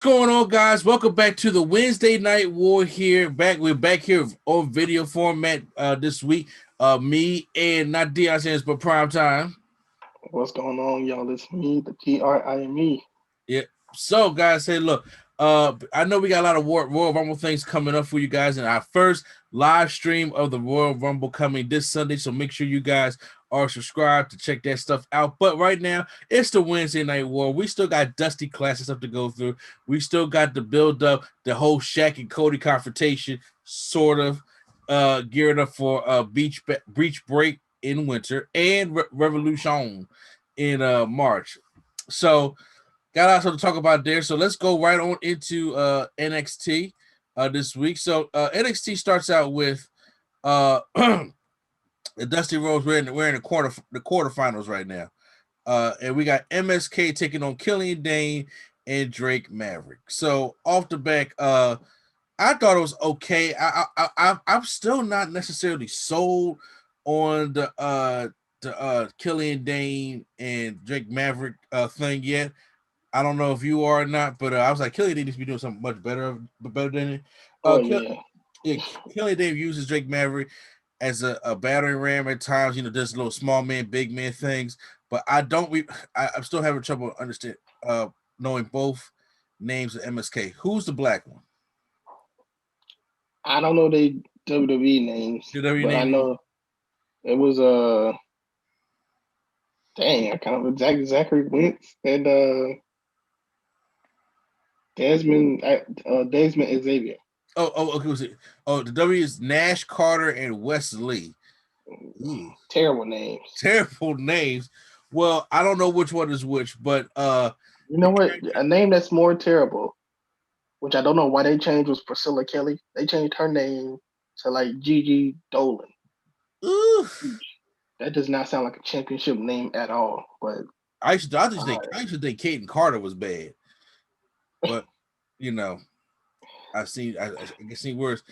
What's going on, guys? Welcome back to the Wednesday Night War here. We're back here on video format this week. Me and not Deion Sanders, but Prime Time. What's going on, y'all? It's me, the GRIME. Yeah. So, guys, hey, look. I know we got a lot of Royal Rumble things coming up for you guys, and our first live stream of the Royal Rumble coming this Sunday. So make sure you guys are subscribed to check that stuff out. But right now, it's the Wednesday Night War. We still got Dusty Classic stuff to go through. We still got the build up, the whole Shaq and Cody confrontation, sort of gearing up for Breach Break in winter and Revolution in March. So got lots to talk about there. So let's go right on into NXT this week. So NXT starts out with the Dusty Rhodes. We're in the quarterfinals right now, and we got MSK taking on Killian Dane and Drake Maverick. So off the back, I thought it was okay. I'm still not necessarily sold on the Killian Dane and Drake Maverick thing yet. I don't know if you are or not, but I was like, Killian Dane needs to be doing something much better than it. Oh Kill, yeah, yeah, Killian Dane uses Drake Maverick as a battering ram at times. Does little small man, big man things. But I don't. I'm still having trouble understand knowing both names of MSK. Who's the black one? I don't know the WWE names, The W but I name? know it was dang, I kind of exactly Zachary Wentz and Desmond Xavier. Okay. Was it? Oh, the W is Nash Carter and Wesley. Ooh, Terrible names. terrible names. Well, I don't know which one is which, but You the know what? character. A name that's more terrible, which I don't know why they changed, was Priscilla Kelly. They changed her name to like Gigi Dolan. Ooh, That does not sound like a championship name at all. But I used to think Caden Carter was bad, but you know, I can see worse.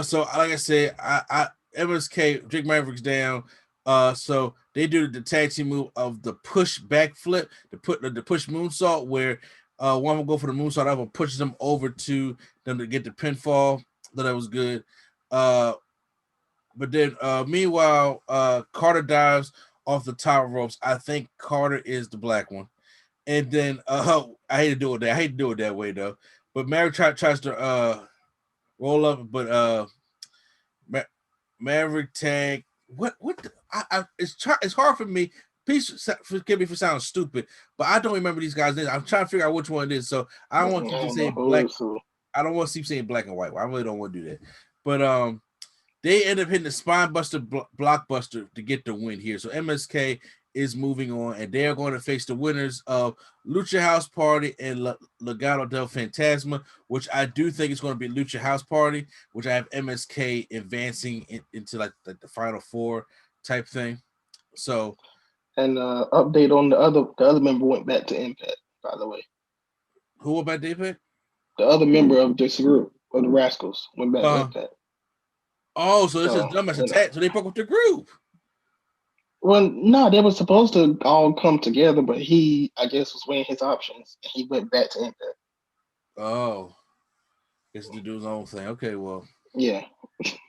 So like I said, I MSK Drake Mavericks down. So they do the tag team move of the push backflip, the push moonsault, where one will go for the moonsault, the other pushes them over to them to get the pinfall. That was good. Uh, but then meanwhile, Carter dives off the top ropes. I think Carter is the black one. And then I hate to do it that. I hate to do it that way though. But Maverick tries to roll up, but Ma- Maverick tag. What? It's hard for me. Please forgive me for sounding stupid, but I don't remember these guys' names. I'm trying to figure out which one it is. So I don't want I to keep don't know saying who black. is who. I don't want to keep saying black and white. I really don't want to do that. But they end up hitting the spinebuster blockbuster to get the win here. So MSK is moving on, and they are going to face the winners of Lucha House Party and Legado del Fantasma, which I do think is going to be Lucha House Party, which I have MSK advancing into like the final four type thing. So And update on the other member went back to Impact. By the way, who about David? the other member of this group of the Rascals went back to Uh Impact. oh, so this is So dumb as a you know, tag. So they broke up the group. well, no, they were supposed to all come together, but he, I guess, was weighing his options, and he went back to Impact. Oh, guess to do his own thing. Okay, well, Yeah,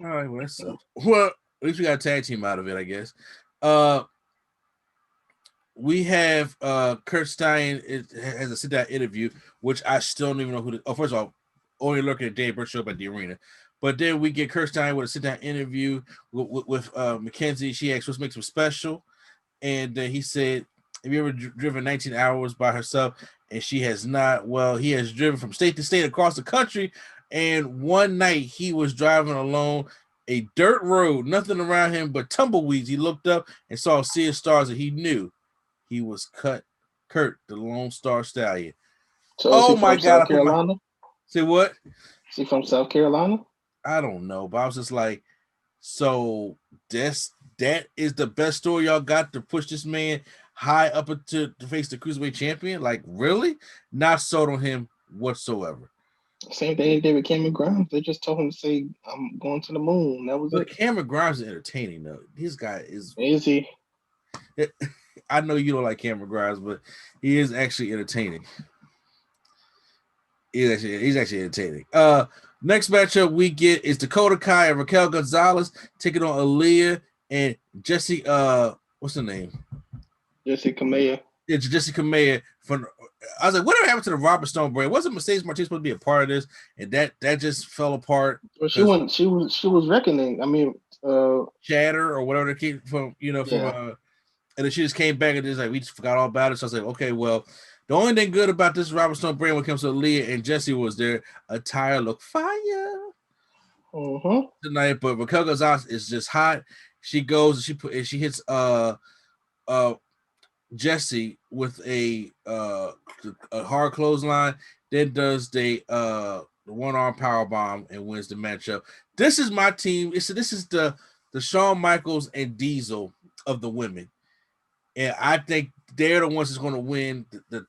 all right, well that sucks. Well, at least we got a tag team out of it, I guess. Uh we have Kurt Stein has a sit down interview, which I still don't even know who. First of all, only looking at Dave Burke show up at the arena, but then we get Kurt Stein with a sit down interview with Mackenzie. She asked what makes him special, and he said, "Have you ever driven 19 hours by herself?" And she has not. Well, he has driven from state to state across the country, and one night he was driving alone. A dirt road, nothing around him but tumbleweeds. He looked up and saw a sea of stars, and he knew he was Kurt, the Lone Star Stallion. so is Oh he my from god! South I put my Carolina? say what? Is he from South Carolina? I don't know, but I was just like, so that is the best story y'all got to push this man high up to face the cruiserweight champion. Like, really? Not sold on him whatsoever. Same thing they did with Cameron Grimes. They just told him to say, "I'm going to the moon." That was But it. Cameron Grimes is entertaining though. This guy is. Is he? I know you don't like Cameron Grimes, but he is actually entertaining. He's actually entertaining. Next matchup we get is Dakota Kai and Raquel Gonzalez taking on Aaliyah and Jesse. What's her name? Jesse Kamea. It's Jesse Kamea from. I was like, whatever happened to the Robert Stone brand? Wasn't Mercedes Martinez supposed to be a part of this? And that just fell apart. Well, she was reckoning. I mean, Chatter or whatever they keep from and then she just came back and just like we just forgot all about it. So I was like, okay, well, the only thing good about this Robert Stone brand when it comes to Leah and Jesse was their attire look fire tonight. But Raquel Gonzalez is just hot. She goes and she hits Jesse with a hard clothesline, then does the one-arm power bomb and wins the matchup. This is my team. This is the Shawn Michaels and Diesel of the women, and I think they're the ones that's going to win the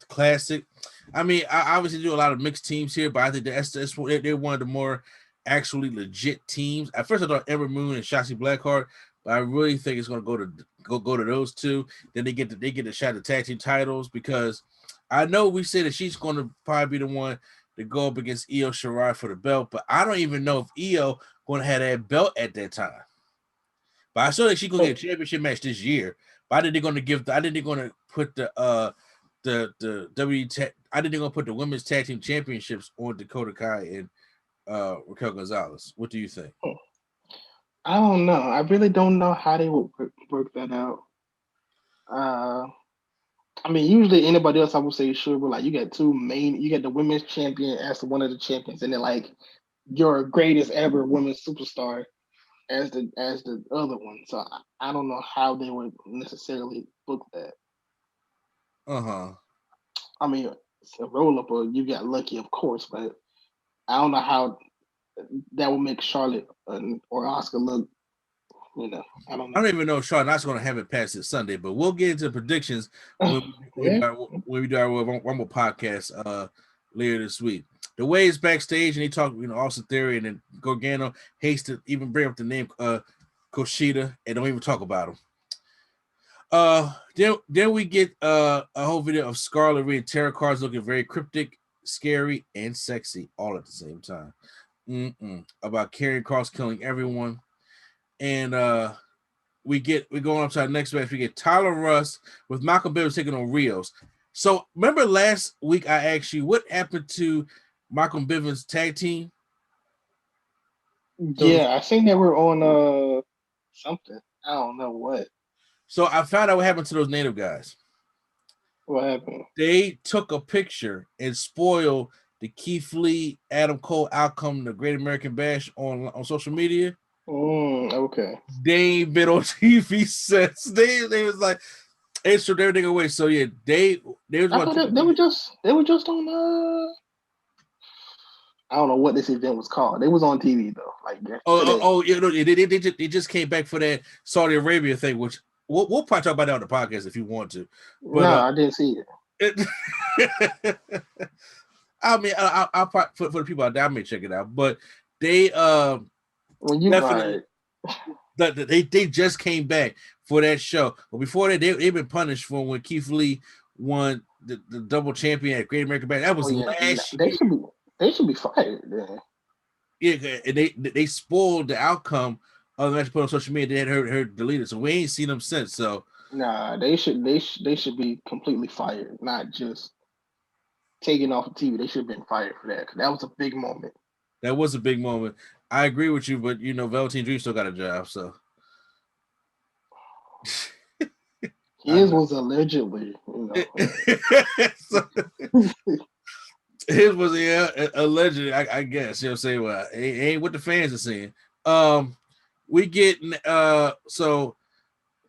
classic. I mean, I obviously do a lot of mixed teams here, but I think they're one of the more actually legit teams. At first, I thought Ember Moon and Shotzi Blackheart, but I really think it's going to go to those two. Then they get the shot at the tag team titles, because I know we say that she's going to probably be the one to go up against Io Shirai for the belt, but I don't even know if Io going to have that belt at that time. But I saw that she's going to get a championship match this year. But I think they're going to put the I think they're going to put the women's tag team championships on Dakota Kai and Raquel Gonzalez. What do you think? I don't know. I really don't know how they would work that out. I mean, usually anybody else I would say sure, but like you got the women's champion as one of the champions, and then like your greatest ever women's superstar as the other one. So I don't know how they would necessarily book that. I mean, it's a roll up, or you got lucky, of course, but I don't know how that would make Charlotte or Oscar look. I don't know. I don't even know if Charlotte's going to have it past this Sunday, but we'll get into predictions when we do our Rumble podcast later this week. The Way is backstage, and he talked, Austin Theory, and then Gargano hates to even bring up the name Kushida and don't even talk about him. Then we get a whole video of Scarlett reading tarot cards, looking very cryptic, scary, and sexy all at the same time. About Karrion Kross killing everyone. And we're going up to our next match. We get Tyler Russ with Malcolm Bivens taking on Rios. So remember last week I asked you what happened to Malcolm Bivens' tag team? Yeah, I think they were on something. I don't know what. So I found out what happened to those native guys. What happened? They took a picture and spoiled the Keith Lee, Adam Cole outcome, the Great American Bash on social media. Okay. They ain't been on TV since. They was like, they stripped everything away. So yeah, they were just on I don't know what this event was called. They was on TV though. They just came back for that Saudi Arabia thing, which we'll probably talk about that on the podcast if you want to. But, no, I didn't see it. I mean, I'll probably, for the people out there, I may check it out. But they when you definitely they just came back for that show. But before that, they've been punished for when Keith Lee won the double champion at Great American Bash. That was last year. They should be fired then. Yeah, and they spoiled the outcome of the match put on social media. They had her deleted, so we ain't seen them since. So nah, they should be completely fired, not just taken off of TV. They should have been fired for that, because that was a big moment. That was a big moment. I agree with you, but Velveteen Dream still got a job, so his was allegedly, His was allegedly, I guess. You know what I'm saying? Well, it ain't what the fans are saying. We get so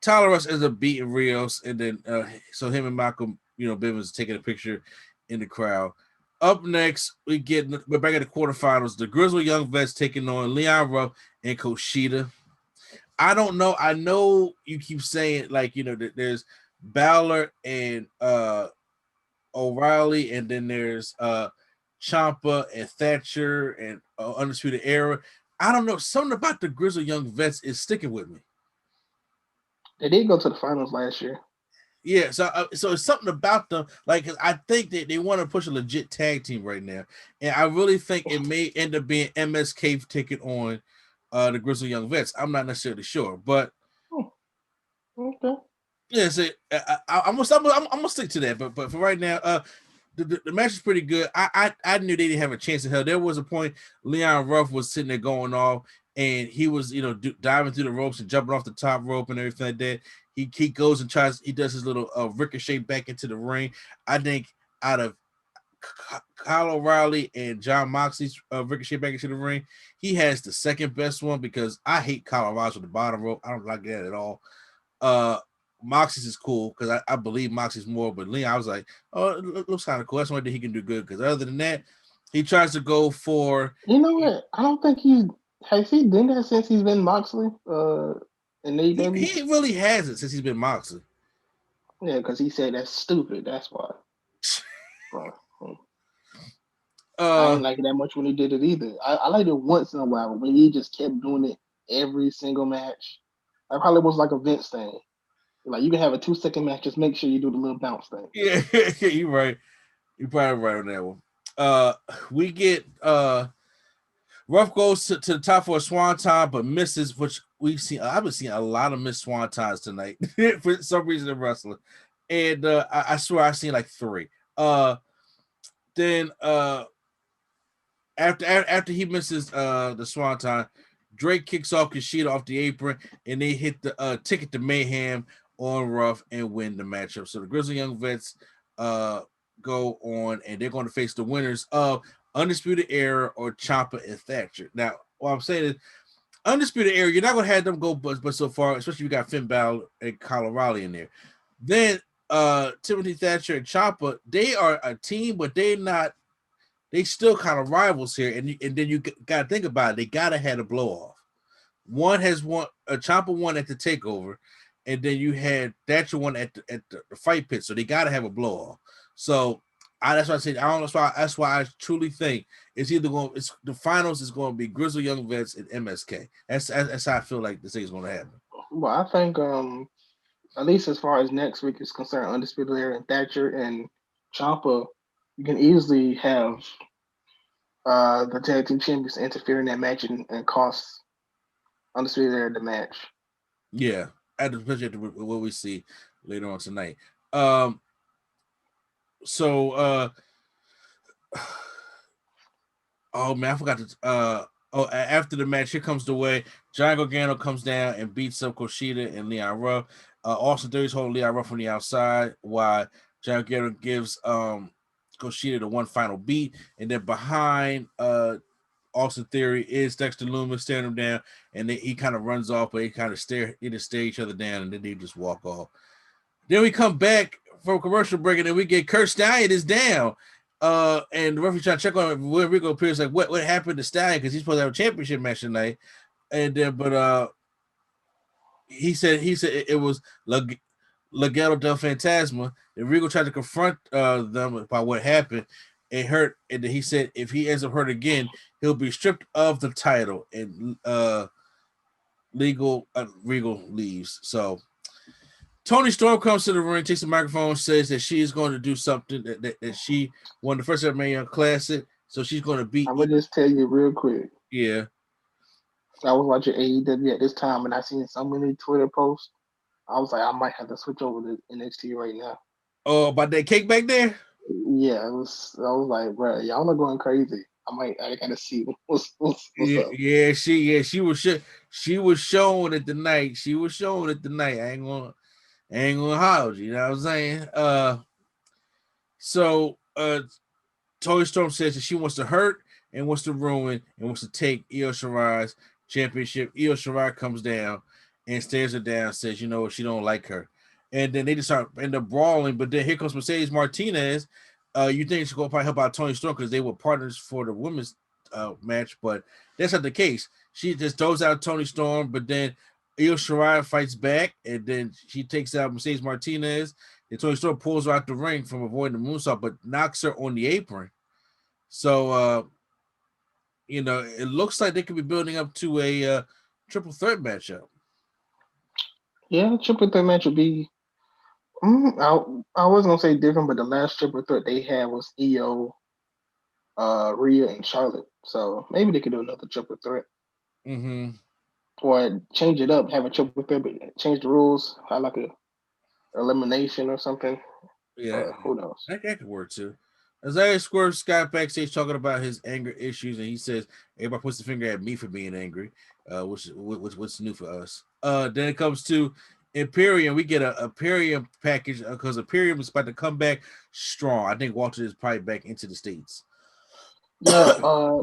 Tyler Russ ends up beating Rios, and then so him and Malcolm, Bivens taking a picture in the crowd. Up next, we're back at the quarterfinals. The Grizzly Young Vets taking on Leon Ruff and Kushida. I don't know. I know you keep saying there's Balor and O'Reilly, and then there's Ciampa and Thatcher and Undisputed Era. I don't know. Something about the Grizzly Young Vets is sticking with me. They did go to the finals last year. Yeah, so it's something about them. Like, 'cause I think that they want to push a legit tag team right now, and I really think it may end up being MSK taking on the Grizzly Young Vets. I'm not necessarily sure, but Okay. yeah, so I'm gonna stick to that. But for right now, the match is pretty good. I knew they didn't have a chance in hell. There was a point Leon Ruff was sitting there going off, and he was diving through the ropes and jumping off the top rope and everything like that. He goes and he does his little ricochet back into the ring. I think out of Kyle O'Reilly and John Moxley's ricochet back into the ring, he has the second best one because I hate Kyle O'Reilly's with the bottom rope. I don't like that at all. Moxie's is cool because I believe Moxie's more, but Leon, I was like, oh, it looks kind of cool. That's one thing he can do good because other than that, he tries to go for. You know what? I don't think has he done that since he's been Moxley in AEW. He really hasn't since he's been Moxley. Yeah, because he said that's stupid. That's why. I didn't like it that much when he did it either. I liked it once in a while, but when he just kept doing it every single match, that probably was like a Vince thing. Like you can have a 2-second match, just make sure you do the little bounce thing. Yeah, you're right. You're probably right on that one. We get Ruff goes to the top for a swanton, but misses, which we've seen. I've been seeing a lot of missed swantons tonight for some reason in wrestling, and I swear I've seen like 3. Then after he misses the swanton, Drake kicks off Kushida off the apron, and they hit the ticket to mayhem on Ruff and win the matchup. So the Grizzly Young Vets go on, and they're going to face the winners of Undisputed Era or Ciampa and Thatcher. Now, what I'm saying is, Undisputed Era, you're not going to have them go but so far, especially if you got Finn Balor and Kyle O'Reilly in there. Then Timothy Thatcher and Ciampa, they are a team, but they're not. They still kind of rivals here, and then you got to think about it. They got to have a blow off. One has won, Ciampa won at the takeover, and then you had Thatcher won at the fight pit, so they got to have a blow off. So that's why I said I don't know. That's why I truly think it's either going. It's the finals is going to be Grizzly Young Vets and MSK. That's how I feel like this thing is going to happen. Well, I think at least as far as next week is concerned, Undisputed Era and Thatcher and Ciampa, you can easily have the tag team champions interfere in that match and cost Undisputed Era the match. Yeah, especially after what we see later on tonight. So oh man, I forgot to after the match, here comes the way. John Gargano comes down and beats up Kushida and Leon Ruff. Austin Theory's holding Leon Ruff on the outside while John Gargano gives Kushida the one final beat, and then behind Austin Theory is Dexter Lumis staring him down, and he kind of runs off, but they kind of stare each other down, and then they just walk off. Then we come back from commercial break, and then we get Kurt Stallion is down. And the referee trying to check on when Rico appears, like what happened to Stallion because he's supposed to have a championship match tonight. And then he said it was Legado del Fantasma. And Rico tried to confront them about what happened. It hurt, and then he said if he ends up hurt again, he'll be stripped of the title, and Regal leaves. So Toni Storm comes to the ring, takes the microphone, says that she is going to do something that she won the first ever Mae Classic, so she's going to beat. I'm gonna just tell you real quick. Yeah. I was watching AEW at this time, and I seen so many Twitter posts. I was like, I might have to switch over to NXT right now. Oh, about that cake back there? Yeah, I was like, bro, y'all are going crazy. I gotta see what's up. Yeah, she was showing it tonight. She was showing it tonight. I ain't gonna hold you, you know what I'm saying? So Toni Storm says that she wants to hurt and wants to ruin and wants to take Io Shirai's championship. Io Shirai comes down and stares her down, says, you know, she don't like her. And then they just end up brawling, but then here comes Mercedes Martinez. You think she's going to probably help out Toni Storm because they were partners for the women's match, but that's not the case. She just throws out Toni Storm, but then Io Shirai fights back, and then she takes out Mercedes Martinez. And Toni Storm pulls her out the ring from avoiding the moonsault, but knocks her on the apron. So, you know, it looks like they could be building up to a triple threat matchup. Yeah, triple threat match would be I was gonna say different, but the last triple threat they had was Io, Rhea, and Charlotte. So maybe they could do another triple threat, or change it up, have a triple threat, but change the rules, have like a elimination or something. Yeah, But who knows? that could work too. Isaiah Swerve Scott backstage talking about his anger issues, and he says everybody puts the finger at me for being angry, which new for us. Then it comes to Imperium. We get a Imperium package because Imperium is about to come back strong. I think Walter is probably back into the States. Yeah,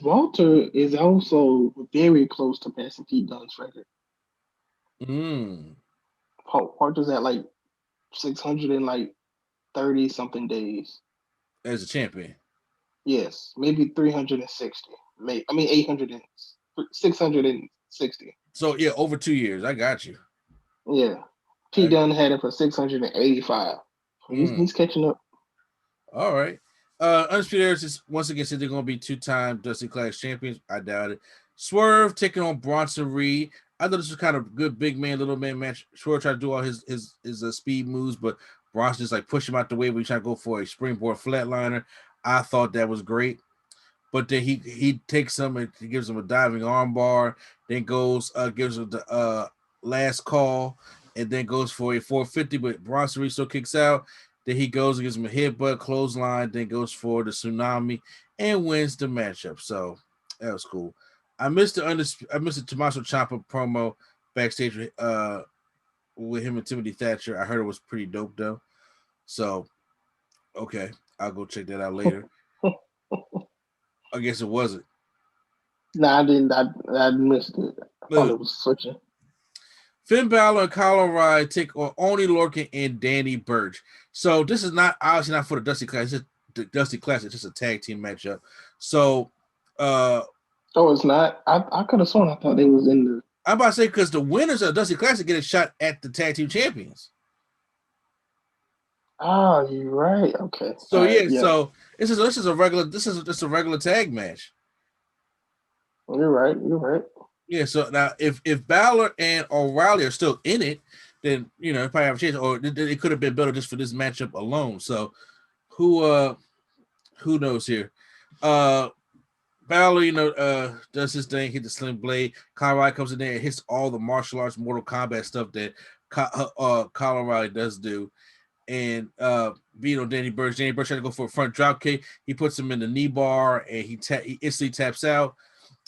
Walter is also very close to passing Pete Dunne's record. Mm. Walter's at like 600 and like 30 something days. As a champion. Yes, maybe 360. 800 and 660. So yeah, over 2 years. I got you. Yeah, Pete Dunne had it for 685. Mm. He's catching up. All right. Undisputed Era just once again said they're going to be 2-time Dusty Class champions. I doubt it. Swerve taking on Bronson Reed. I thought this was kind of good big man, little man match. Swerve tried to do all his speed moves, but Bronson just like push him out the way when he tried to go for a springboard flatliner. I thought that was great. But then he takes him and he gives him a diving armbar, then goes gives him the last call, and then goes for a 450. But Bronson Reed still kicks out. Then he goes and gives him a headbutt, clothesline, then goes for the tsunami and wins the matchup. So that was cool. I missed the Tommaso Ciampa promo backstage with him and Timothy Thatcher. I heard it was pretty dope though. So okay, I'll go check that out later. I guess it wasn't. Nah, I didn't. I missed it. I thought it was switching. Finn Balor and Kyle O'Reilly take on Oni Lorcan and Danny Burch. So this is not obviously not for the Dusty Class. It's just the Dusty Class. It's just a tag team matchup. So, oh, it's not. I could have sworn. I thought they was in the. I'm about to say because the winners of the Dusty Classic get a shot at the tag team champions. Oh, you're right. Okay. So yeah, yeah. so this is a regular tag match. You're right. You're right. Yeah. So now if Balor and O'Reilly are still in it, then probably have a chance, or it could have been better just for this matchup alone. So who knows here? Balor, does his thing, hit the sling blade. Kyle comes in there and hits all the martial arts, Mortal Kombat stuff that Kyle O'Reilly does do. And beat on Danny Burch. Danny Burch tried to go for a front drop kick. He puts him in the knee bar and he instantly taps out.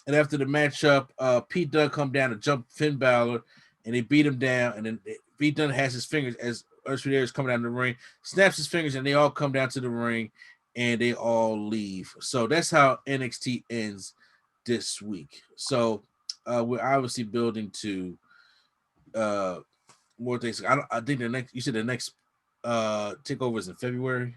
And after the matchup, Pete Dunne come down to jump Finn Balor and they beat him down. And then Pete Dunne has his fingers as Undisputed Era is coming down the ring, snaps his fingers, and they all come down to the ring and they all leave. So that's how NXT ends this week. So we're obviously building to more things. I think you said the next takeover is in February.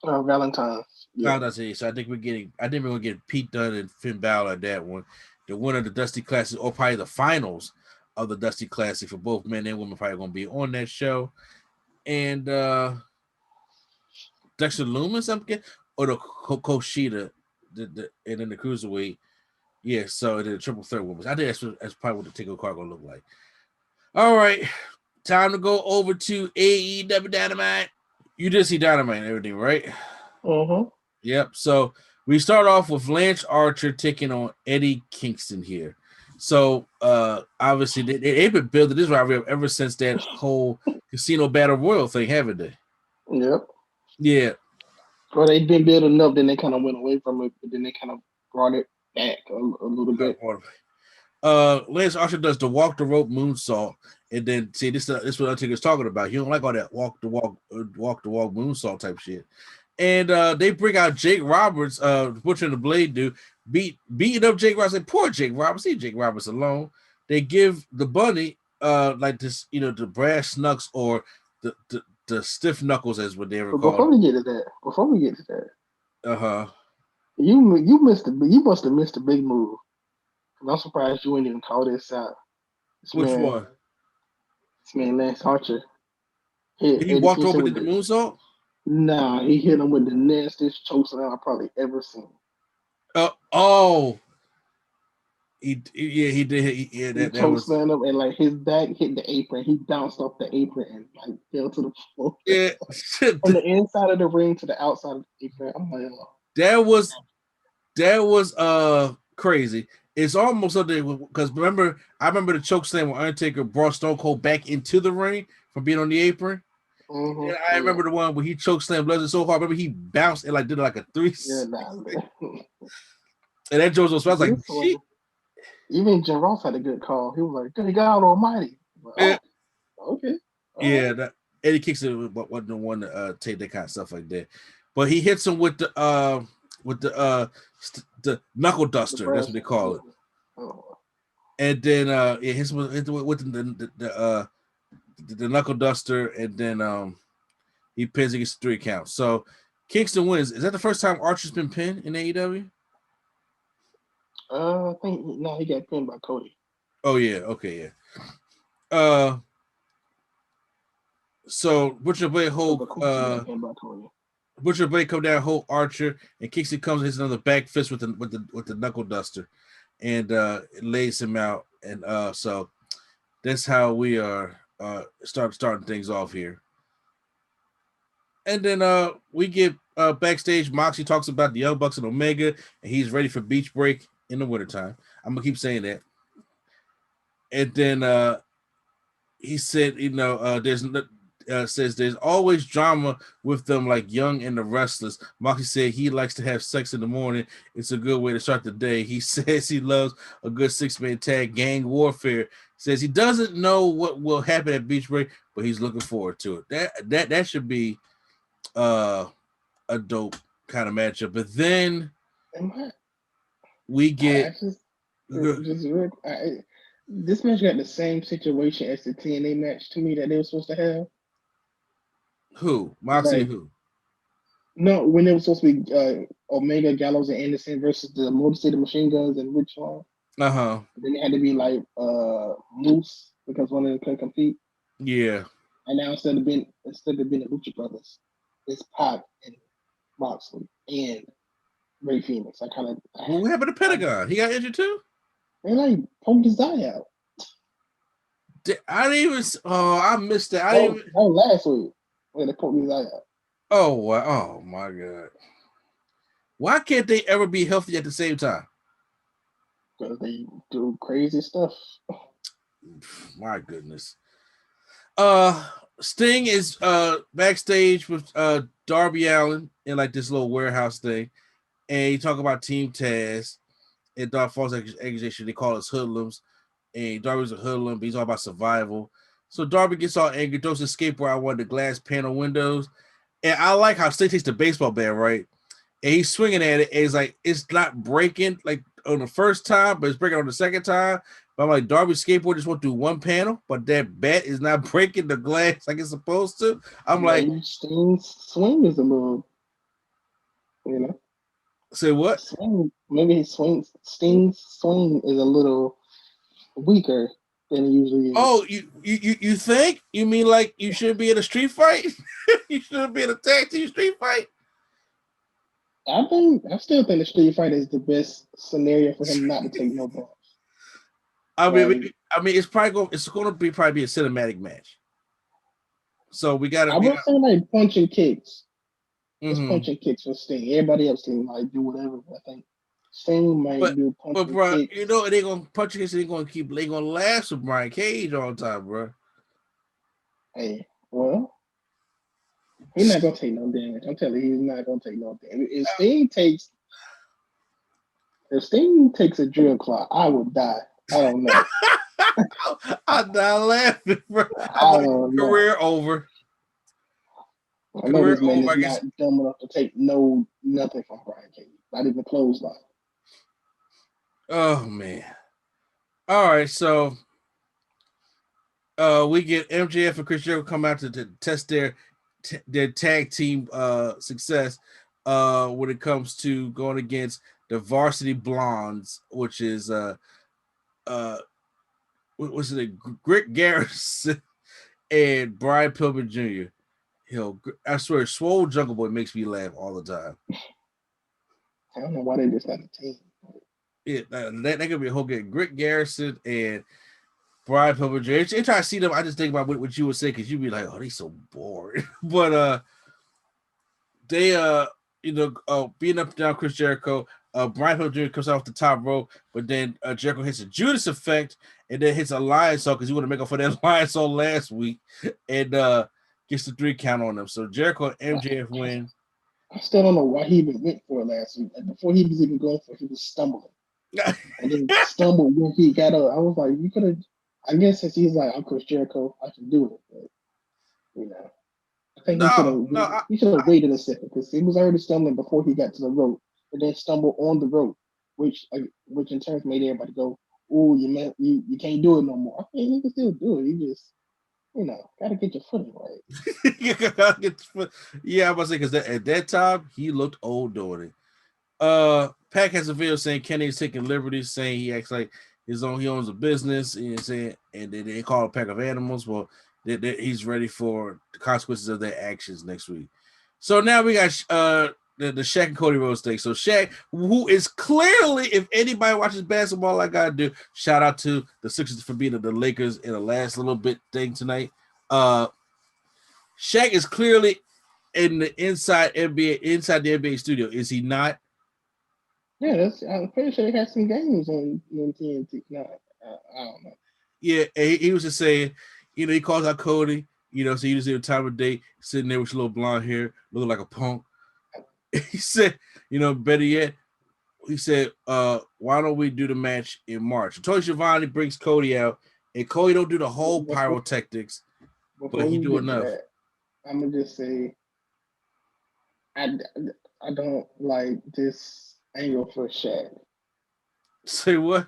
Valentine's. Yeah. So I think we're gonna get Pete Dunne and Finn Balor at that one. The winner of the Dusty Classic, or probably the finals of the Dusty Classic for both men and women, probably gonna be on that show. And Dexter Loomis, or the Koshida, and then the cruiserweight. Yeah, so the triple threat women. I think that's probably what the takeover card gonna look like. All right, time to go over to AEW Dynamite. You did see Dynamite and everything, right? Mm-hmm. Yep. So we start off with Lance Archer taking on Eddie Kingston here. So obviously they've been building this rivalry ever since that whole Casino Battle Royal thing, haven't they? Yep. Yeah. Well, they've been building up, then they kind of went away from it, but then they kind of brought it back a little bit. Lance Archer does the walk the rope moonsault, and then see this is what Undertaker's talking about. He don't like all that walk the walk moonsault type shit. And they bring out Jake Roberts, Butcher and the Blade dude, beating up Jake Roberts. Like, poor Jake Roberts, leave Jake Roberts alone. They give the bunny like this, the brass knucks or the stiff knuckles, as what they were called. Before we get to that, uh-huh. You must have missed a big move. I'm surprised you ain't even call this out. Which one? This man Lance Archer. He walked over to the moonsault? Nah, he hit him with the nastiest chokeslam I've probably ever seen. Oh. He did. He chokeslammed him, and like his back hit the apron. He bounced off the apron and like fell to the floor. Yeah, from the inside of the ring to the outside of the apron. I'm like, oh. that was crazy. It's almost something because I remember the chokeslam when Undertaker brought Stone Cold back into the ring from being on the apron. Mm-hmm. And I remember the one where he chokeslammed Lesnar so hard. Remember he bounced and like did like a 3. Yeah, nah, and that Joe was like, shit. Even Jim Ross had a good call. He was like, "Good God Almighty!" Like, yeah. Okay. Yeah, Eddie Kingston wasn't the one to take that kind of stuff like that, but he hits him with the knuckle duster. That's what they call it. Oh. And then it hits with the knuckle duster, and then he pins against 3 counts. So Kingston wins. Is that the first time Archer's been pinned in AEW? I think he got pinned by Cody. Oh yeah, okay, yeah. So Butcher Blade hold Butcher Blade come down, hold Archer, and Kingston comes and hits another back fist with the knuckle duster, and it lays him out. And so that's how we are starting things off here. And then we get backstage. Moxie talks about the Young Bucks and Omega, and he's ready for beach break in the wintertime. I'm gonna keep saying that. And then he said, says there's always drama with them, like Young and the Restless. Moxie said he likes to have sex in the morning. It's a good way to start the day. He says he loves a good 6-man tag gang warfare. Says he doesn't know what will happen at beach break, but he's looking forward to it. That should be a dope kind of matchup. But then we get this match got the same situation as the TNA match to me that they were supposed to have. Who? Moxie? Like, who? No, when it was supposed to be Omega, Gallows, and Anderson versus the Motor City Machine Guns and Rich Swan. Uh-huh. Then it had to be like Moose because one of them couldn't compete. Yeah. And now instead of being the Lucha Brothers, it's Pac and Moxley and Ray Phoenix. What happened to Pentagon? He got injured too? They like poked his eye out. I didn't even. Oh, I missed that. That was last week when they poked his eye out. Oh wow! Oh my God! Why can't they ever be healthy at the same time? Because they do crazy stuff. My goodness. Sting is backstage with Darby Allin in like this little warehouse thing, and he talk about Team Taz and false accusation. They call us hoodlums, and Darby's a hoodlum, but he's all about survival. So Darby gets all angry, throws his skateboard out one of the glass panel windows, and I like how Sting takes the baseball bat, right? And he's swinging at it, and it's like it's not breaking like on the first time, but it's breaking on the second time. But I'm like, Darby's skateboard just went through one panel, but that bat is not breaking the glass like it's supposed to. I'm like, Sting's swing is a little, Say what? Maybe Sting's swing is a little weaker than it usually is. Oh, you think? You mean like you should be in a street fight? You shouldn't be in a tag team street fight? I still think the street fight is the best scenario for him not to take no bumps. I mean, it's going to be a cinematic match. So we got to. I would say like punching kicks. It's Mm-hmm. punching kicks for Sting. Everybody else can like do whatever. But I think Sting might do punching bro, kicks. They're gonna punch kicks. They're gonna last with Brian Cage all the time, bro. Hey, well, he's not gonna take no damage. I'm telling you, he's not gonna take no damage. If Sting takes a drill claw, I would die. I don't know. I die laughing, bro. Career over. I know this man is not dumb enough to take nothing from Brian Cage. Not even clothesline. Oh man. All right, so we get MJF and Chris Jericho come out to test their tag team success when it comes to going against the Varsity Blondes, which is what's it? Grick Garrison and Brian Pillman Jr. I swear, Swole Jungle Boy makes me laugh all the time. I don't know why they just got a team. That could be a whole game. Grit Garrison and Brian Pillman Jr. Every time I see them, I just think about what you would say because you'd be like, "Oh, they so boring." But they beating up and down Chris Jericho. Brian Pillman Jr. comes off the top rope, but then Jericho hits a Judas effect and then hits a lion saw because he want to make up for that lion saw last week and gets the 3 count on them. So Jericho and MJF win. I still don't know why he even went for it last week. Like before he was even going for it, he was stumbling. And then stumbled when he got up. I was like, you could have. I guess since he's like, I'm Chris Jericho, I can do it. But, I think he should have waited a second because he was already stumbling before he got to the rope, and then stumbled on the rope, which in turn made everybody go, "Oh, you can't do it no more." Okay, you can still do it. You just gotta get your footing right. Yeah, I was saying because at that time he looked old doing it. Pac has a video saying Kenny is taking liberties, saying he acts like he owns a business, and saying, and they call a pack of animals. Well, he's ready for the consequences of their actions next week. So now we got the Shaq and Cody Rhodes thing. So Shaq, who is clearly, if anybody watches basketball like I do, shout out to the Sixers for beating the Lakers in the last little bit thing tonight. Shaq is clearly in the inside the NBA studio, is he not? Yeah, I'm pretty sure they had some games on TNT. No, I don't know. Yeah, he was just saying, he calls out Cody, so you just see the time of day, sitting there with your little blonde hair, looking like a punk. He said, better yet, he said, why don't we do the match in March? Tony Schiavone brings Cody out, and Cody don't do the whole pyrotechnics, but he do enough. I'm gonna just say, I don't like this angle for Shaq. Say what?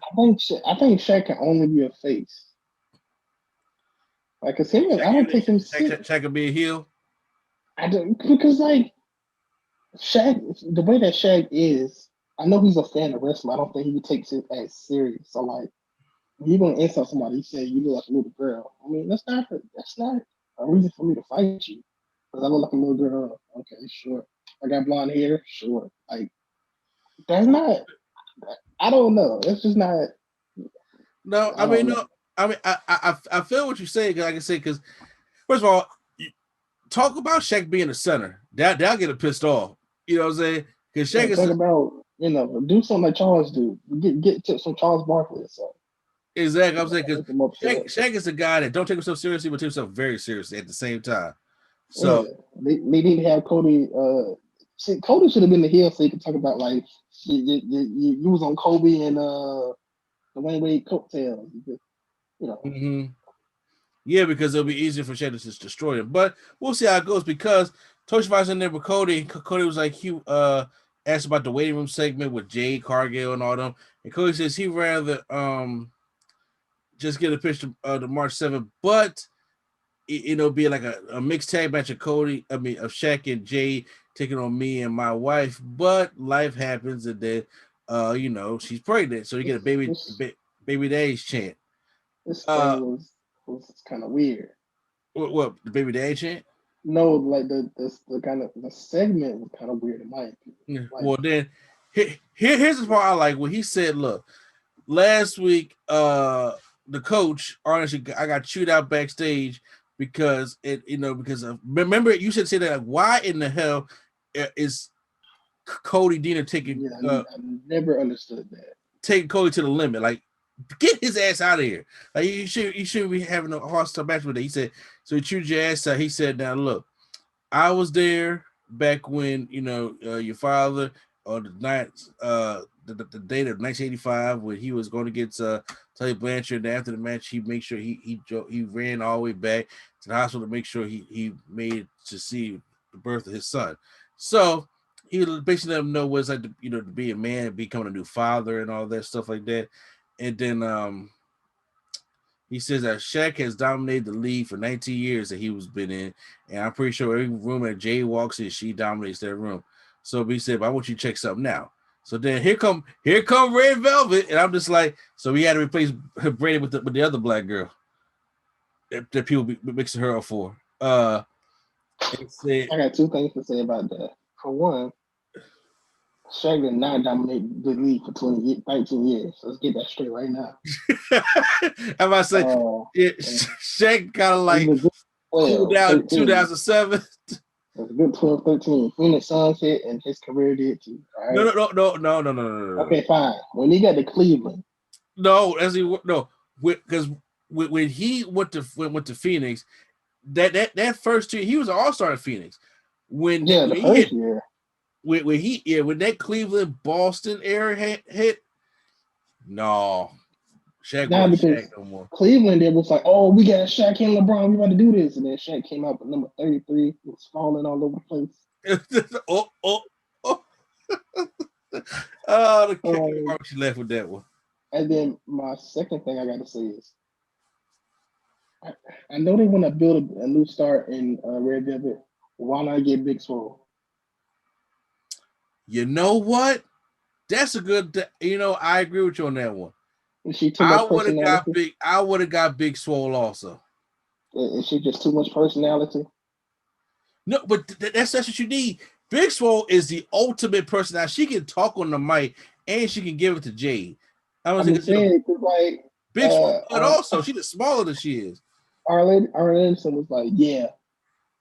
I think Shaq can only be a face. Like, cause I don't take him serious. Shaq can be a heel. I don't, because like Shaq, the way that Shaq is, I know he's a fan of wrestling. I don't think he takes it as serious. So like, when you're gonna insult somebody, you say you look like a little girl. I mean, that's not a reason for me to fight you. Because I look like a little girl. Okay, sure. I got blonde hair. Sure. Like, that's not. I don't know. It's just not. No, I mean, no. I mean, I feel what you're saying. Like I say, because first of all, talk about Shaq being a center. That'll get him pissed off. You know what I'm saying? Because Shaq is talk about do something like Charles do. Get tips from Charles Barkley or something. Exactly. I'm saying because Shaq is a guy that don't take himself seriously, but take himself very seriously at the same time. So they need to have Cody. Cody should have been the heel so he could talk about like you was on Kobe and the Wayne Wade coattails. Mm-hmm. Yeah, because it'll be easier for Shaq to just destroy him. But we'll see how it goes because Tosh was in there with Cody. Cody was like, he asked about the waiting room segment with Jade Cargill and all them. And Cody says he'd rather just get a pitch to March 7th, but it'll be like a mixed tag match of of Shaq and Jade taking on me and my wife. But life happens, and then she's pregnant, so you get a baby daddy's chant. This thing was kind of weird. What the baby daddy chant? No, like the kind of the segment was kind of weird in my opinion. Like, well, then here's the part I like when he said, "Look, last week, the coach honestly, I got chewed out backstage because because of remember you should say that like, why in the hell is Cody Deaner taking? I never understood that. Taking Cody to the limit, like." Get his ass out of here! Like you should be having a hostile match with it. He said, so he chewed your ass out. He said, now look, I was there back when your father on the night the date of 1985 when he was going to get Tully Blanchard. And after the match, he made sure he ran all the way back to the hospital to make sure he made it to see the birth of his son. So he basically let him know what it's like to be a man, becoming a new father, and all that stuff like that. And then he says that Shaq has dominated the league for 19 years that he was been in, and I'm pretty sure every room that Jay walks in, she dominates that room. So he said, but I want you to check something now. So then here come Red Velvet, and I'm just like, so we had to replace Brady with the other black girl that people be mixing her up for. I got two things to say about that. For one, Shaq did not dominate the league for 19 years. Let's get that straight right now. I'm about to say, Shaq kind of like cooled down in 2007. It was a good 12, 13. Phoenix Suns hit, and his career did too. All right? No. Okay, fine. When he got to Cleveland. Because when he went to Phoenix, that first year he was an all-star in Phoenix. When that Cleveland Boston era hit, no, Shaq wasn't Shaq no more. Cleveland, it was like, oh, we got Shaq and LeBron, we about to do this, and then Shaq came out with number 33, it was falling all over the place. She left with that one. And then my second thing I got to say is, I know they want to build a new star in Red Velvet. Why not get Big Swole? You know what? That's a good. I agree with you on that one. I would have got Big Swole also. Is she just too much personality? No, but that's what you need. Big Swole is the ultimate personality. She can talk on the mic and she can give it to Jade. Big Swole, but also she's smaller than she is. Arlen was like, yeah,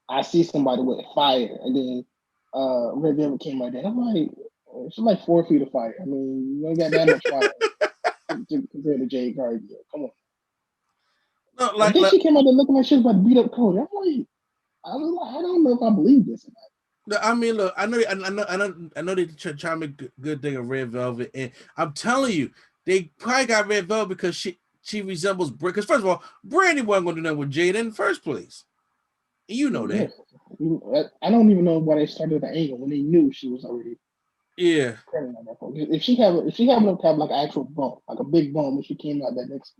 I see somebody with fire, and then Red Velvet came right there. I'm like, she's like 4 feet of fire. I mean, you ain't got that much fire compared to Jade Cargill. Come on. No, then she came out there looking like she was about to beat up Cody. I'm like, I don't know if I believe this or not. No, I mean, look, I know they try to make a good thing of Red Velvet, and I'm telling you, they probably got Red Velvet because she resembles Brandy. Because first of all, Brandy wasn't going to do nothing with Jade in the first place. You know that. Yeah. I don't even know why they started the angle when they knew she was already. Yeah. If she happened to have like an actual bump, like a big bump when she came out that next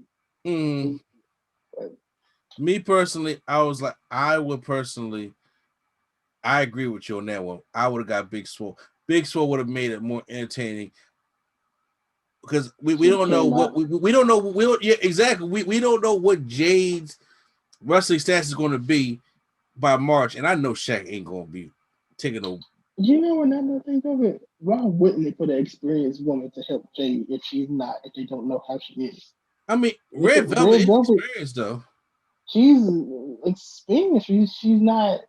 week. Me personally, I agree with you on that one. I would have got Big Swole. Big Swole would have made it more entertaining. Because we don't know what we don't know. We don't know what Jade's wrestling stats is going to be by March, and I know Shaq ain't going to be taking no. You know, another thing of it, why wouldn't they put an experienced woman to help Jade if they don't know how she is? I mean, Red Velvet is experienced though. She's experienced. She's not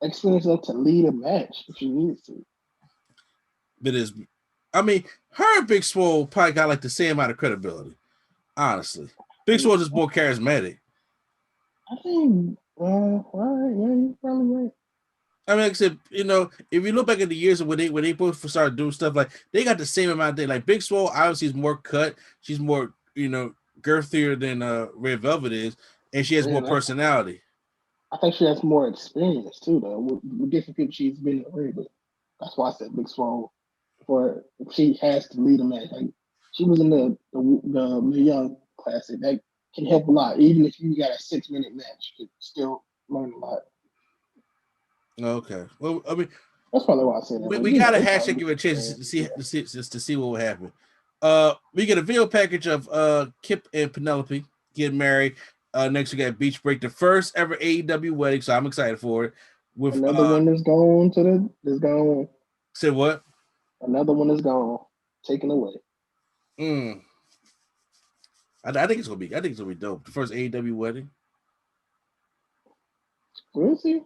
experienced enough to lead a match if she needs to. Her and Big Swole probably got like the same amount of credibility. Honestly, Big Swole is more charismatic. I think. All right, yeah, you're probably right. I mean, like I said, if you look back at the years when they both started doing stuff, like they got the same amount of things. Like Big Swole, obviously, is more cut. She's more, girthier than Red Velvet is, and she has more personality. I think she has more experience too, though, with different people she's been in the ring with. That's why I said Big Swole. For she has to lead a match. Like she was in the Young Classic. That can help a lot, even if you got a 6-minute match. You can still learn a lot. Okay. Well, I mean, that's probably why I said that. We got a hashtag give a chance to see what will happen. We get a video package of Kip and Penelope getting married. Next we got Beach Break, the first ever AEW wedding, so I'm excited for it. With another one that's gone Say what? Another one is gone, taken away. I think it's gonna be dope. The first AEW wedding. We'll see.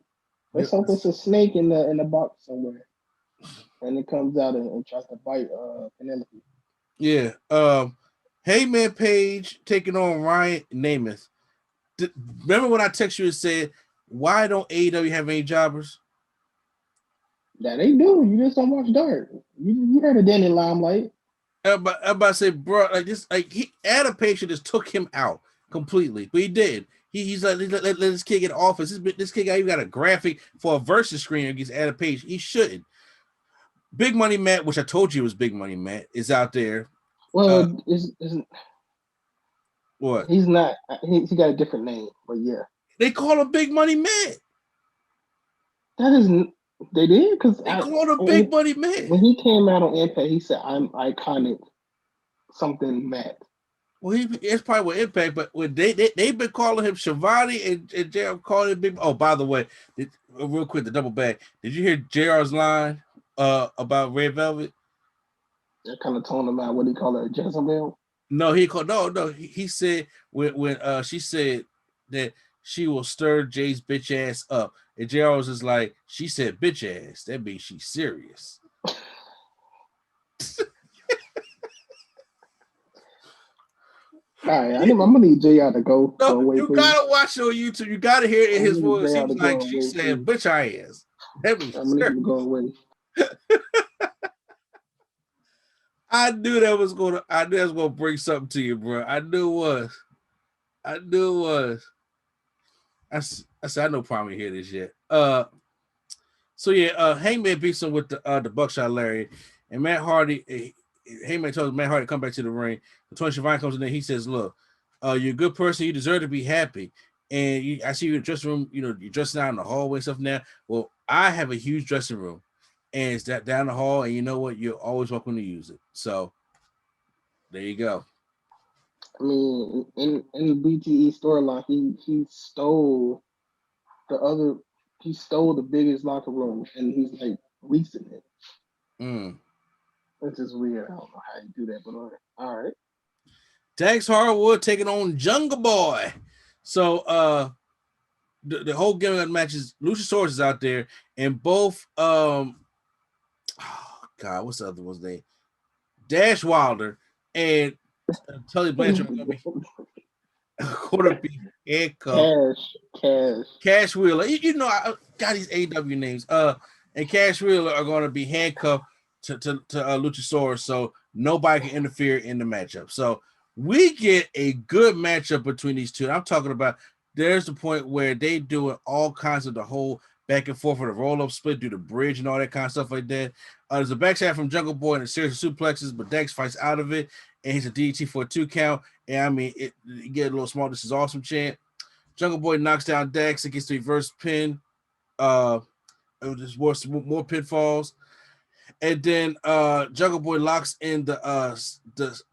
Let's hope it's a snake in the box somewhere, and it comes out and tries to bite Penelope. Yeah. Heyman Page taking on Ryan Namath. Remember when I texted you and said, "Why don't AEW have any jobbers?" Yeah, they do. You just don't watch Dark. You heard of Danny Limelight. I'm about to say, bro, like this, Adam Page just took him out completely, but he did. He's like, let this kid get office. This kid even got a graphic for a versus screen against Adam Page. He shouldn't. Big Money Matt, which I told you was Big Money Matt, is out there. Well, isn't what? He's not. He got a different name, but yeah. They call him Big Money Matt. That isn't. They did because they called him Big Money Matt. When he came out on Impact, he said, "I'm iconic." Something Matt. Well, it's probably with Impact, but when they've been calling him Shivani and JR calling him Big. Oh, by the way, real quick, the double back. Did you hear JR's line about Red Velvet? That kind of toned him out. What do you call her, Jezebel? No, he said when she said that she will stir Jay's bitch ass up, and Jay was just like, she said bitch ass. That means she's serious. All right, I'm gonna need JR to go. No, away, you please. gotta watch it on YouTube. You gotta hear it in his voice. He JR was to like, go she away, said, please. bitch ass. That means I'm she's gonna need serious. him to go away. I knew that was gonna bring something to you, bro. I knew it was. I said I no problem to hear this yet. So yeah, Hangman beats him with the buckshot lariat, and Matt Hardy. Hangman tells Matt Hardy to come back to the ring. Tony Schiavone comes in there. He says, "Look, you're a good person. You deserve to be happy. And I see you in the dressing room. You know, you're dressing out in the hallway and stuff now. Well, I have a huge dressing room, and it's that down the hall. And you know what? You're always welcome to use it. So there you go." I mean, in the BTE storyline, he stole the biggest locker room, and he's like leasing it. It's just weird. I don't know how you do that, but all right. Dax Harwood taking on Jungle Boy. So the whole gimmick of the match is Luchasaurus is out there, and both oh God, what's the other one's name? Dash Wilder and Tully Blanchard are gonna be handcuffed. Cash Wheeler. You know, I got these AW names. And Cash Wheeler are gonna be handcuffed to Luchasaurus, so nobody can interfere in the matchup. So we get a good matchup between these two. I'm talking about there's the point where they doing all kinds of the whole back and forth for the roll-up split, do the bridge and all that kind of stuff like that. There's a backside from Jungle Boy and a series of suplexes, but Dax fights out of it, and he's a DDT for a 2 count. And I mean, you get a little small. This is awesome chant. Jungle Boy knocks down Dax and gets the reverse pin. There's more pinfalls. And then Jungle Boy locks in the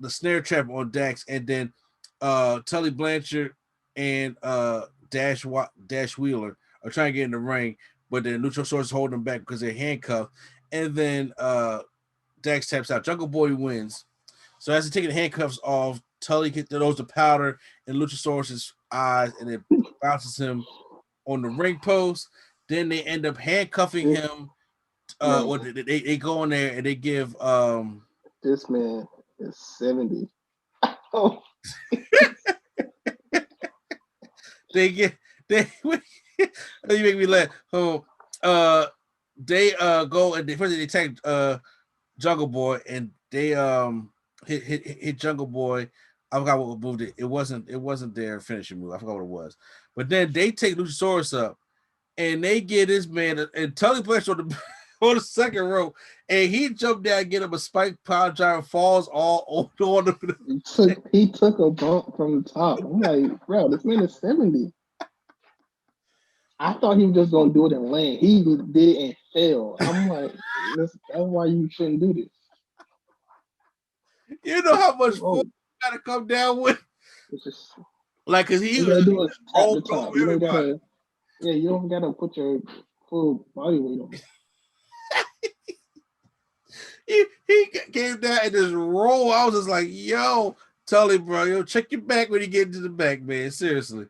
snare trap on Dax, and then Tully Blanchard and Dash Wheeler are trying to get in the ring, but then Luchasaurus is holding them back because they're handcuffed. And then Dax taps out. Jungle Boy wins. So as he taking the handcuffs off, Tully throws the powder in Luchasaurus's eyes, and it bounces him on the ring post. Then they end up handcuffing him. Or they go in there and they give this man is 70. Oh. you make me laugh. They go and first they attack Jungle Boy, and they hit Jungle Boy. I forgot what moved it. It wasn't their finishing move. I forgot what it was. But then they take Luchasaurus up, and they get this man and Tully Blanchard on the second row, and he jumped down, get him a spike power driver, falls all on him. He took a bump from the top. I'm like, bro, this man is 70. I thought he was just gonna do it and land. He did it and fell. I'm like, that's why you shouldn't do this. You know how much force you gotta come down with? It's just like, cause he was all over everybody. You don't gotta put your full body weight on it. he came down and just roll. I was just like, yo, Tully, bro, yo, check your back when you get into the back, man. Seriously.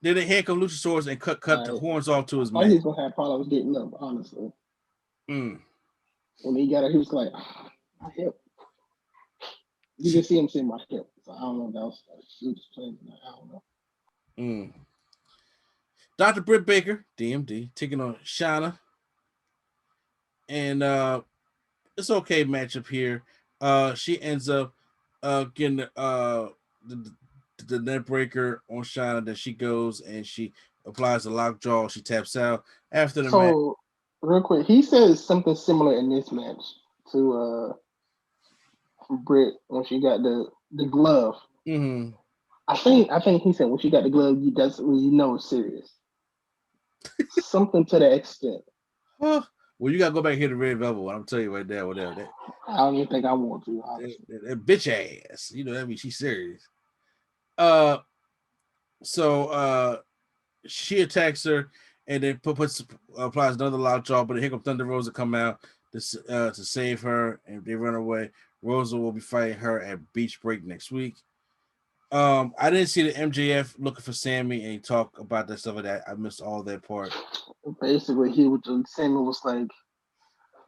Then they handcuff Luchasaurus and cut the horns off to his man. He's gonna have problems getting up, honestly. When he got it, he was like, my hip. You can see him saying my hip. So I don't know if that was playing. I don't know. Dr. Britt Baker, DMD, taking on Shayna. And it's okay matchup here. She ends up getting the net breaker on Shayna. Then she goes and she applies the lockjaw. She taps out after the match. So real quick, he says something similar in this match to Britt when she got the glove. I think he said when she got the glove, that's when you know it's serious. Something to that extent. Well, you gotta go back here to Red Velvet. I'm telling you right there, whatever. That, I don't even think I want to. That bitch ass. You know that means she's serious. So she attacks her and then applies another lockjaw, but here comes Thunder Rosa come out. to save her, and if they run away, Rosa will be fighting her at Beach Break next week. I didn't see the MJF looking for Sammy and talk about that stuff like that. I missed all that part. Basically, Sammy was like,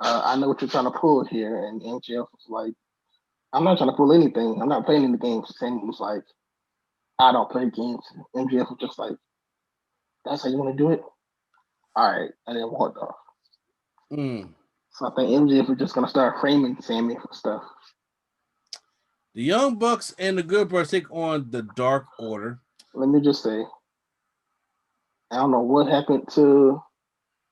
I know what you're trying to pull here. And MJF was like, I'm not trying to pull anything. I'm not playing any games. Sammy was like, I don't play games. MJF was just like, that's how you want to do it? All right. And then walked off. So I think MJF is just going to start framing Sammy for stuff. The Young Bucks and the Good Brothers take on the Dark Order. Let me just say, I don't know what happened to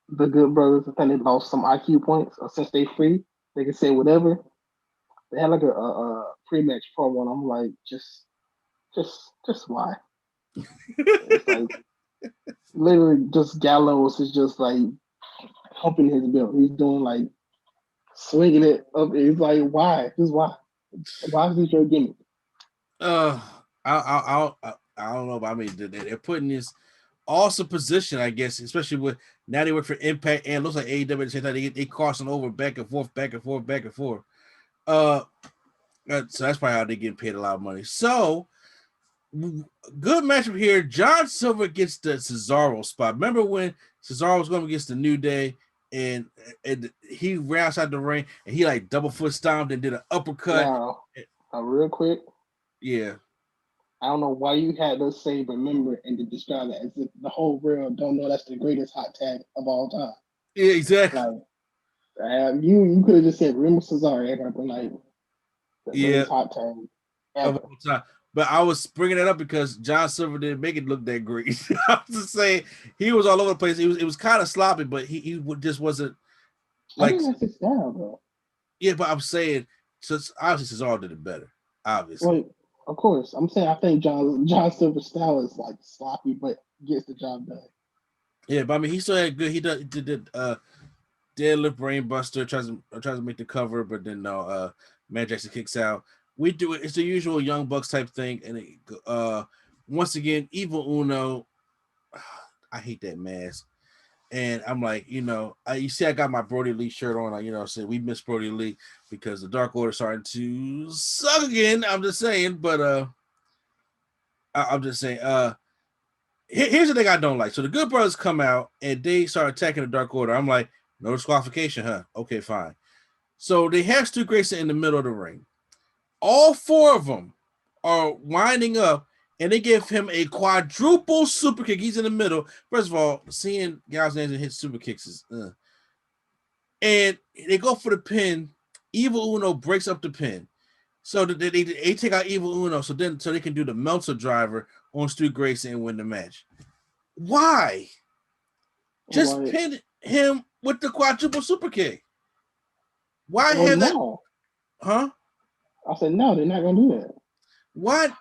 the Good Brothers. I think they lost some IQ points. Or since they free, they can say whatever. They had like a pre-match promo, and I'm like, just why? It's like literally just Gallows is just like humping his belt. He's doing like swinging it up. It's like, why? Just why? Why is this your gimmick? I don't know, but I mean, they're putting this awesome position, I guess, especially with now they work for Impact and it looks like AEW at the same time. They crossing over back and forth. So that's probably how they get paid a lot of money. So good matchup here. John Silver gets the Cesaro spot. Remember when Cesaro was going against the New Day and he ran outside the ring and he like double foot stomped and did an uppercut. Now, real quick. Yeah. I don't know why you had to say remember and to describe it as if the whole world don't know that's the greatest hot tag of all time. Yeah, exactly. Like, you could have just said remember Cesaro. Everybody like the greatest hot tag ever. Of all time. But I was bringing it up because John Silver didn't make it look that great. I was just saying he was all over the place. It was kind of sloppy, but he just wasn't like. I think that's his style, bro. Yeah, but I'm saying, obviously Cesaro did it better. Obviously, well, of course. I'm saying I think John Silver's style is like sloppy, but gets the job done. Yeah, but I mean he still had good. He did deadlift brainbuster, tries to make the cover, but then no, Matt Jackson kicks out. We do it. It's the usual Young Bucks type thing, and once again, Evil Uno. I hate that mask, and I'm like, you see, I got my Brody Lee shirt on. I said we miss Brody Lee because the Dark Order starting to suck again. I'm just saying, but I'm just saying. Here's the thing I don't like. So the Good Brothers come out and they start attacking the Dark Order. I'm like, no disqualification, huh? Okay, fine. So they have Stu Grayson in the middle of the ring. All four of them are winding up, and they give him a quadruple super kick. He's in the middle. First of all, seeing guys' names and hit super kicks is, and they go for the pin. Evil Uno breaks up the pin, so they take out Evil Uno, so they can do the Meltzer driver on Stu Grayson and win the match. Why? Just pin him with the quadruple super kick. Why have that? Huh? I said, no, they're not going to do that.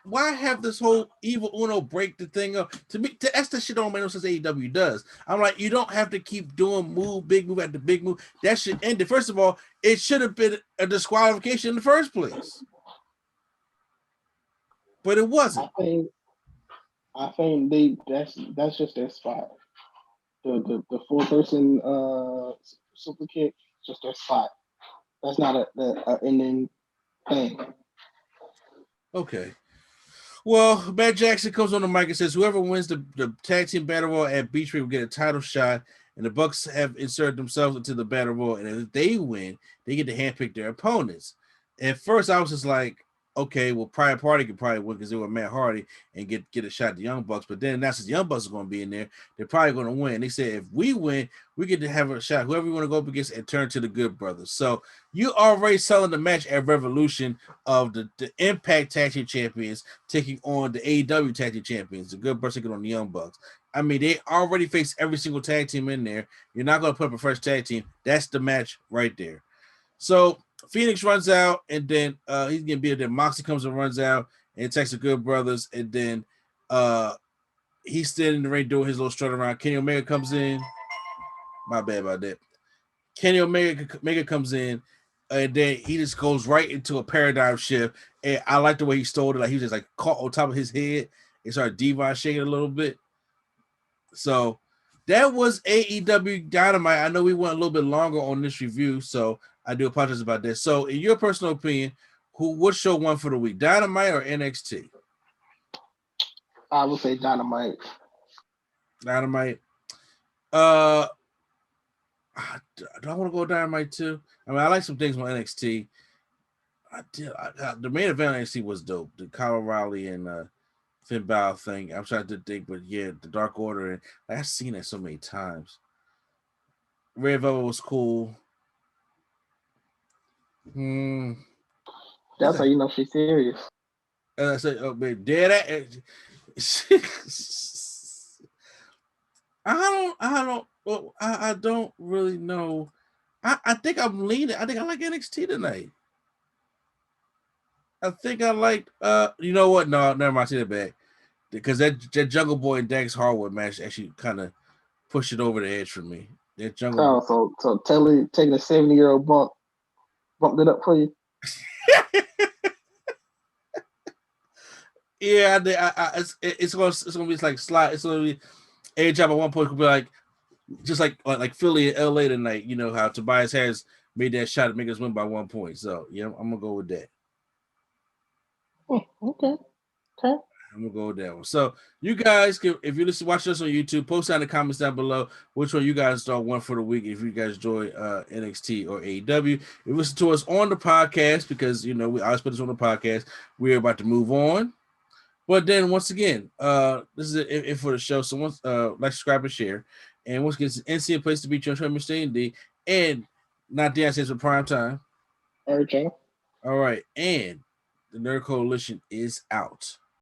Why have this whole Evil Uno break the thing up? To me, that's the shit don't make no sense AEW does. I'm like, you don't have to keep doing big move after big move. That should end it. First of all, it should have been a disqualification in the first place. But it wasn't. I think that's just their spot. The 4-person super kick, just their spot. That's not an ending thing. Okay. Well, Matt Jackson comes on the mic and says whoever wins the tag team battle royal at Beach Break will get a title shot, and the Bucks have inserted themselves into the battle royal, and if they win, they get to handpick their opponents. At first, I was just like, okay, well, Private Party could probably win because they were Matt Hardy and get a shot at the Young Bucks. But then that's the Young Bucks are going to be in there. They're probably going to win. They said if we win, we get to have a shot. Whoever you want to go up against and turn to the Good Brothers. So you already selling the match at Revolution of the Impact Tag Team Champions taking on the AEW Tag Team Champions. The Good Brothers taking on the Young Bucks. I mean, they already faced every single tag team in there. You're not going to put up a fresh tag team. That's the match right there. So Phoenix runs out, and then he's getting beat. Then Moxie comes and runs out and attacks the Good Brothers, and then he's standing in the ring doing his little strut around. Kenny Omega comes in. My bad about that. Kenny Omega comes in, and then he just goes right into a paradigm shift. And I like the way he stole it. Like he was just like caught on top of his head and started diva shaking a little bit. So That was AEW Dynamite. I know we went a little bit longer on this review, so I do apologize about that. So, in your personal opinion, what show won for the week, Dynamite or NXT? I would say Dynamite. Dynamite. Do I want to go Dynamite too? I mean, I like some things on NXT. The main event on NXT was dope. The Kyle O'Reilly and Finn Balor thing. I'm trying to think, but yeah, the Dark Order, and I've seen it so many times. Red Velvet was cool. That's how you know she's serious. And I said, "Oh, babe, dead at." I don't really know. I think I'm leaning. I think I like NXT tonight. I think I like. You know what? No, never mind. I see that back because that Jungle Boy and Dax Harwood match actually kind of pushed it over the edge for me. That Jungle. So Taylor taking a 70-year-old bumped it up for you. Yeah, it's gonna be like slide. It's gonna be a job at one point could be like just like Philly and LA tonight. You know how Tobias Harris made that shot to make us win by 1 point. So yeah, I'm gonna go with that. Okay. I'm gonna go with that one. So you guys can, if you listen, watch us on YouTube, post down in the comments down below which one you guys thought won for the week. If you guys enjoy NXT or AEW, if you listen to us on the podcast, because you know we always put this on the podcast. We're about to move on. But then once again, this is it for the show. So once like, subscribe, and share. And once again, it's an NCA place to be. Mr. ND and not the answers for prime time. Okay. All right, and the Nerd Coalition is out.